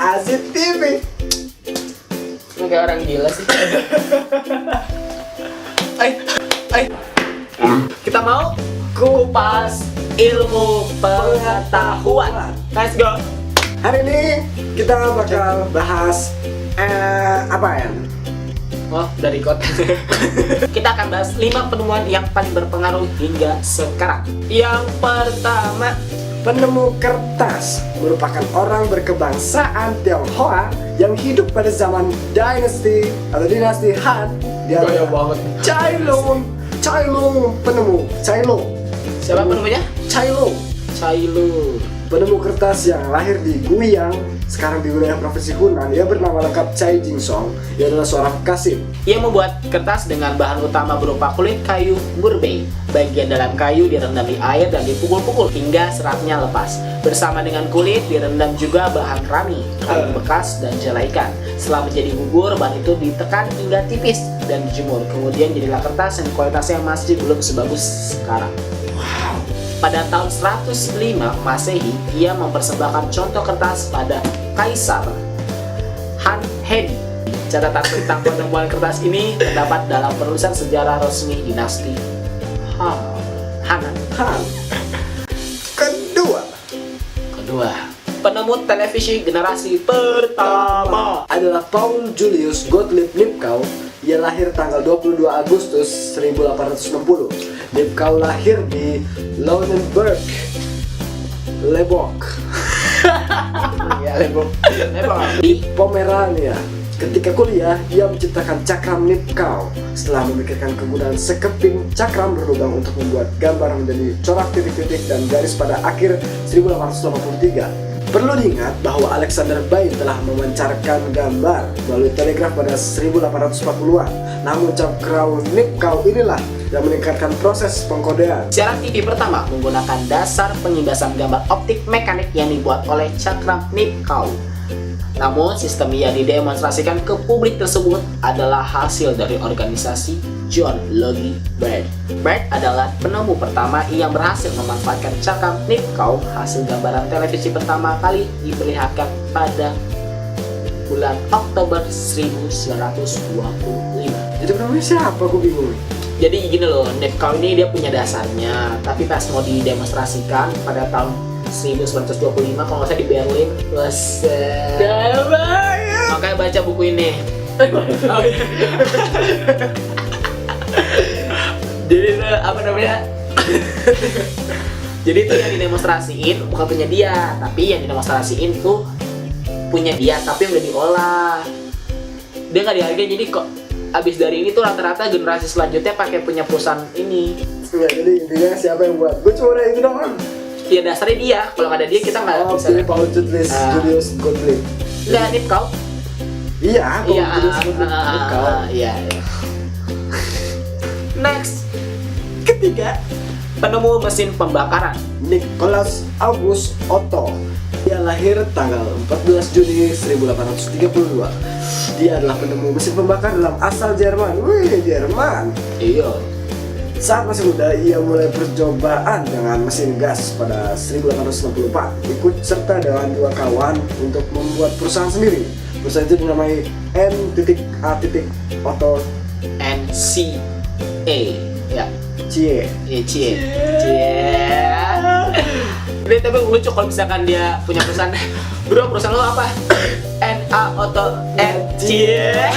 Asyik TV. Lu kayak orang gila sih. Kita mau kupas ilmu pengetahuan. Let's go. Hari ini kita bakal bahas apa ya? Oh, dari kota. Kita akan bahas 5 penemuan yang paling berpengaruh hingga sekarang. Yang pertama, Penemu kertas merupakan orang berkebangsaan Tionghoa yang hidup pada zaman dinasti Han. Dia Gaya adalah banget. Cailong penemu. Siapa penemunya? Cailong. Cailu. Penemu kertas yang lahir di Guiyang, sekarang di wilayah provinsi Hunan. Ia bernama lengkap Cai Jingsong. Dia adalah seorang kasih. Ia membuat kertas dengan bahan utama berupa kulit kayu murbei. Bagian dalam kayu direndam di air dan dipukul-pukul hingga seratnya lepas. Bersama dengan kulit direndam juga bahan rami, kayu bekas, dan jala ikan. Setelah menjadi bubur, bahan itu ditekan hingga tipis dan dijemur. Kemudian jadilah kertas yang kualitasnya masih belum sebagus sekarang. Pada tahun 105 Masehi, ia mempersembahkan contoh kertas pada Kaisar Han Hedi. Catatan tentang penemuan kertas ini terdapat dalam penulisan sejarah resmi dinasti Han. Kedua, penemu televisi generasi pertama. Adalah Paul Julius Gottlieb Lipkau. Ia lahir tanggal 22 Agustus 1860. Lipkau lahir di Lauenburg, Lebok. Ya, Lebok. Di Pomerania. Ketika kuliah, ia menciptakan cakram Lipkau. Setelah memikirkan kegunaan sekeping cakram berlubang untuk membuat gambar menjadi corak titik-titik dan garis pada akhir 1883. Perlu diingat bahwa Alexander Bain telah memancarkan gambar melalui telegraf pada 1840-an. Namun cakram Lipkau inilah yang meningkatkan proses pengkodean. Siaran TV pertama menggunakan dasar pengimbasan gambar optik mekanik yang dibuat oleh cakram Lipkau. Namun, sistem yang didemonstrasikan ke publik tersebut adalah hasil dari organisasi John Logie Baird. Baird adalah penemu pertama yang berhasil memanfaatkan cakram Lipkau. Hasil gambaran televisi pertama kali diperlihatkan pada bulan Oktober 1925. Itu namanya siapa? Aku bingung. Jadi gini loh, Lipkau ini dia punya dasarnya, tapi pas mau didemonstrasikan pada tahun 1925 kalau nggak salah di Berlin. Makanya baca buku ini. Jadi itu apa namanya? Jadi itu yang didemonstrasiin bukan punya dia, tapi yang didemonstrasiin tuh punya dia tapi udah diolah. Dia nggak dihargai, jadi kok abis dari ini tuh rata-rata generasi selanjutnya pakai punya perusahaan ini. Ya, jadi intinya siapa yang buat? Gue cuma itu doang. Ya dasarnya dia, kalau nggak ada dia kita nggak bisa. Paul Julius Gottlieb. Nggak, Lipkau. Iya, Paul Julius Gottlieb Lipkau. Iya. Next, ketiga, penemu mesin pembakaran. Nicholas August Otto. Dia lahir tanggal 14 Juni 1832. Dia adalah penemu mesin pembakar dalam asal Jerman. Wih, Jerman. Iya. Saat masih muda, ia mulai percobaan dengan mesin gas pada 1864. Ikut serta dengan 2 kawan untuk membuat perusahaan sendiri. Perusahaan itu dinamai N.A. Otto NCA. Ya. Cie. Ini tapi lucu kalau misalkan dia punya perusahaan. Bro, perusahaan lo apa? NA Otto NCA.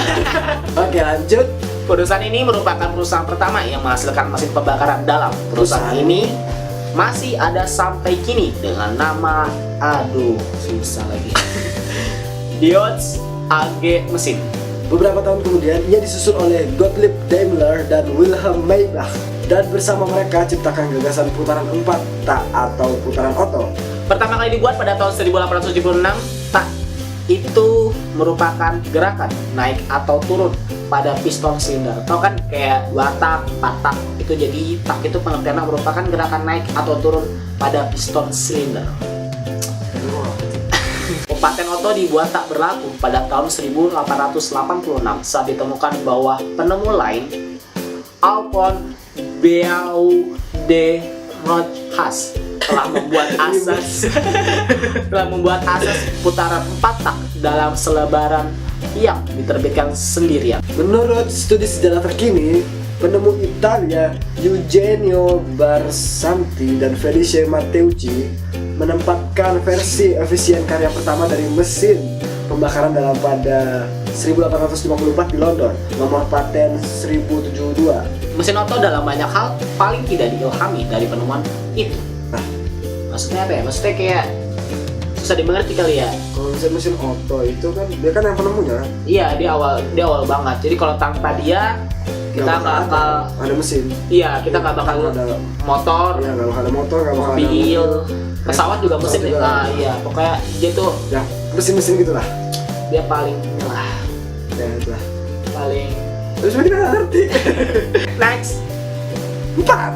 Oke, lanjut. Perusahaan ini merupakan perusahaan pertama yang menghasilkan mesin pembakaran dalam. Perusahaan ini masih ada sampai kini dengan nama, susah lagi. Diods AG Mesin. Beberapa tahun kemudian, ia disusul oleh Gottlieb Daimler dan Wilhelm Maybach. Dan bersama mereka ciptakan gagasan putaran 4 tak atau putaran Otto. Pertama kali dibuat pada tahun 1876, tak itu merupakan gerakan naik atau turun pada piston silinder. Tau kan kayak 2 tak, 4 tak itu, jadi tak itu pengertiannya merupakan gerakan naik atau turun pada piston silinder. Paten Otto dibuat tak berlaku pada tahun 1886 saat ditemukan bahwa penemu lain, Alphonse Béau de Rothschild, telah membuat asas putaran 4 tak dalam selebaran yang diterbitkan sendirian. Menurut studi sejarah terkini, penemu Italia Eugenio Barsanti dan Felice Matteucci menempatkan versi efisien karya pertama dari mesin pembakaran dalam pada 1854 di London, nomor paten 1072. Mesin Otto dalam banyak hal paling tidak diilhami dari penemuan itu. Maksudnya apa ya? Maksudnya kayak susah dimengerti kali ya. Kalau mesin Otto itu kan dia kan yang penemunya. Iya, dia awal banget. Jadi kalau tanpa dia kita nggak bakal ada mesin. Iya, kita nggak bakal ada motor. Iya, nggak bakal ada motor, nggak bakal mobil, ada pesawat juga mesin. Iya, pokoknya dia tuh ya mesin-mesin gitulah. Dia paling Ya itulah. paling. Terus kita nggak ngerti. Next, 4.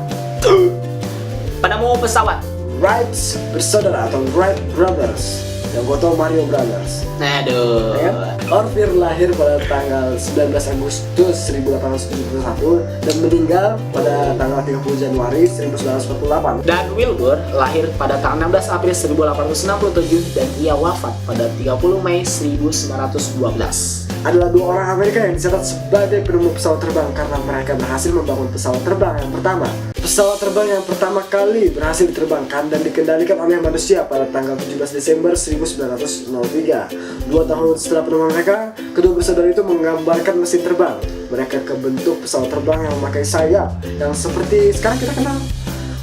penemu pesawat. Wright bersaudara atau Wright Brothers yang gue tau Mario Brothers. Aduh. Ya kan? Orville lahir pada tanggal 19 Agustus 1871 dan meninggal pada tanggal 30 Januari 1948. Dan Wilbur lahir pada tanggal 16 April 1867 dan ia wafat pada 30 Mei 1912. Adalah 2 orang Amerika yang dicatat sebagai penemu pesawat terbang karena mereka berhasil membangun pesawat terbang yang pertama. Pesawat terbang yang pertama kali berhasil diterbangkan dan dikendalikan oleh manusia pada tanggal 17 Desember 1903. 2 tahun setelah penemuan mereka, kedua bersaudara itu menggambarkan mesin terbang. Mereka kebentuk pesawat terbang yang memakai sayap yang seperti sekarang kita kenal.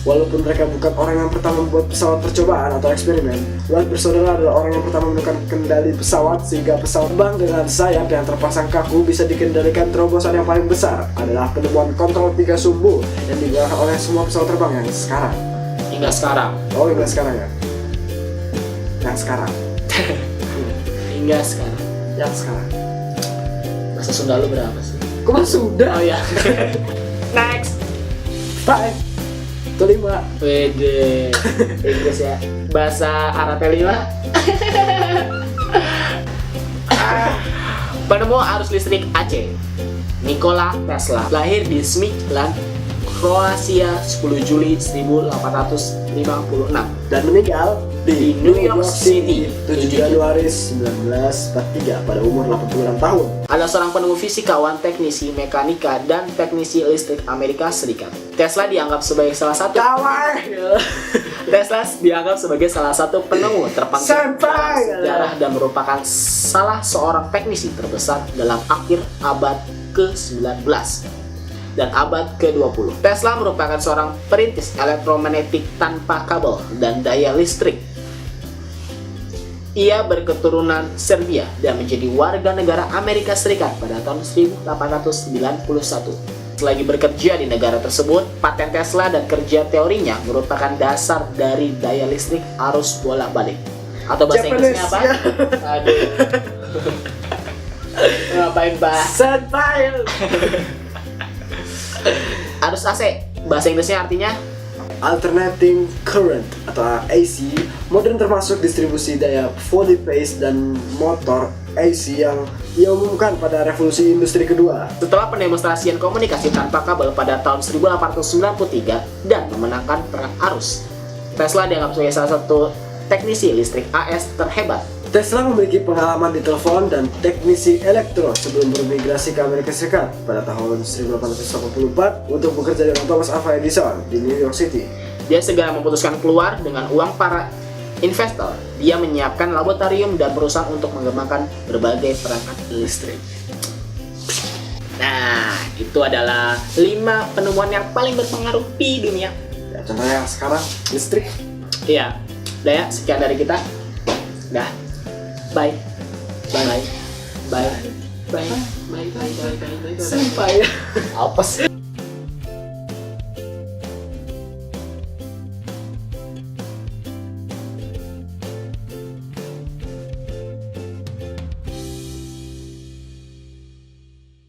Walaupun mereka bukan orang yang pertama membuat pesawat percobaan atau eksperimen, Wright bersaudara adalah orang yang pertama menemukan kendali pesawat sehingga pesawat terbang dengan sayap yang terpasang kaku bisa dikendalikan terobosan yang paling besar adalah penemuan kontrol 3 sumbu yang digunakan oleh semua pesawat terbang yang sekarang. Hingga sekarang. Oh, hingga sekarang ya? Yang sekarang. Hingga sekarang. Yang sekarang. Bahasa Sunda lu berapa sih? Kok masih sudah? Oh ya. Next. 5 atau 5. Wede. Inggris ya. Bahasa Arabnya 5. Penemu arus listrik Aceh, Nikola Tesla, lahir di Smiljan, Kroasia 10 Juli 1856 dan meninggal di New York City 7 Januari 1943 pada umur 86 tahun. Adalah seorang penemu fisikawan, teknisi mekanika, dan teknisi listrik Amerika Serikat. Tesla dianggap sebagai salah satu penemu terpandang sejarah dan merupakan salah seorang teknisi terbesar dalam akhir abad ke-19 dan abad ke-20. Tesla merupakan seorang perintis elektromagnetik tanpa kabel dan daya listrik. Ia berketurunan Serbia dan menjadi warga negara Amerika Serikat pada tahun 1891. Selagi bekerja di negara tersebut, paten Tesla dan kerja teorinya merupakan dasar dari daya listrik arus bolak-balik. Atau bahasa Inggrisnya apa? Ya. Aduh. Ngapain bahasa? Arus AC, bahasa Inggrisnya artinya Alternating Current atau AC, modern termasuk distribusi daya polyphase dan motor AC yang ia umumkan pada revolusi industri kedua. setelah pendemonstrasian komunikasi tanpa kabel pada tahun 1893 dan memenangkan perang arus. Tesla dianggap sebagai salah satu teknisi listrik AS terhebat. Tesla memiliki pengalaman di telepon dan teknisi elektro sebelum bermigrasi ke Amerika Serikat pada tahun 1884 untuk bekerja dengan Thomas Alva Edison di New York City. Dia segera memutuskan keluar dengan uang para investor. Dia menyiapkan laboratorium dan perusahaan untuk mengembangkan berbagai perangkat listrik. Nah, itu adalah 5 penemuan yang paling berpengaruh di dunia. Ya, contohnya sekarang listrik. Iya, udah ya, sekian dari kita. Dah. Bye. Bye. Bye. Bye. Bye. Bye. Bye. Bye. Bye. Bye. Sampai apa sih?